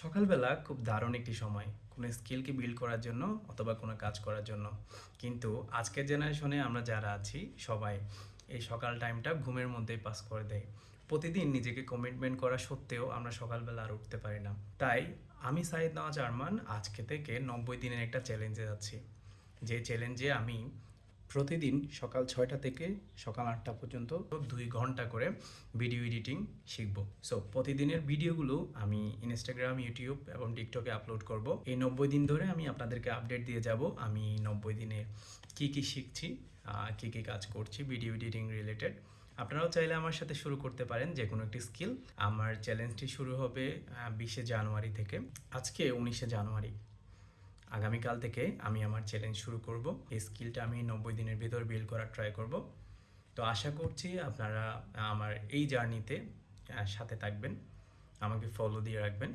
সকালবেলা খুব দারুণ একটি সময় কোনো স্কিলকে বিল্ড করার জন্য অথবা কোনো কাজ করার জন্য। কিন্তু আজকের জেনারেশনে আমরা যারা আছি সবাই এই সকাল টাইমটা ঘুমের মধ্যেই পাস করে দেয়। প্রতিদিন নিজেকে কমিটমেন্ট করা সত্ত্বেও আমরা সকালবেলা আর উঠতে পারি না। তাই আমি সাইদ নওয়াজ আরমান আজকে থেকে 90 দিনের একটা চ্যালেঞ্জে যাচ্ছি। যে চ্যালেঞ্জে আমি প্রতিদিন সকাল 6টা থেকে সকাল 8টা পর্যন্ত 2 ঘন্টা করে ভিডিও এডিটিং শিখব। সো প্রতিদিনের ভিডিওগুলো আমি ইনস্টাগ্রাম, ইউটিউব এবং টিকটকে আপলোড করব। এই 90 দিন ধরে আমি আপনাদেরকে আপডেট দিয়ে যাব আমি 90 দিনে কি কি শিখছি, কি কি কাজ করছি ভিডিও এডিটিং রিলেটেড। আপনারাও চাইলে আমার সাথে শুরু করতে পারেন যে কোনো একটি স্কিল। আমার চ্যালেঞ্জটি শুরু হবে 20শে জানুয়ারি থেকে। আজকে 19শে জানুয়ারি। আগামীকাল থেকে আমি আমার চ্যালেঞ্জ শুরু করব। এই স্কিলটা আমি 90 দিনের ভিতর বিল্ড করার ট্রাই করব। তো আশা করছি আপনারা আমার এই জার্নিতে সাথে থাকবেন, আমাকে ফলো দিয়ে রাখবেন।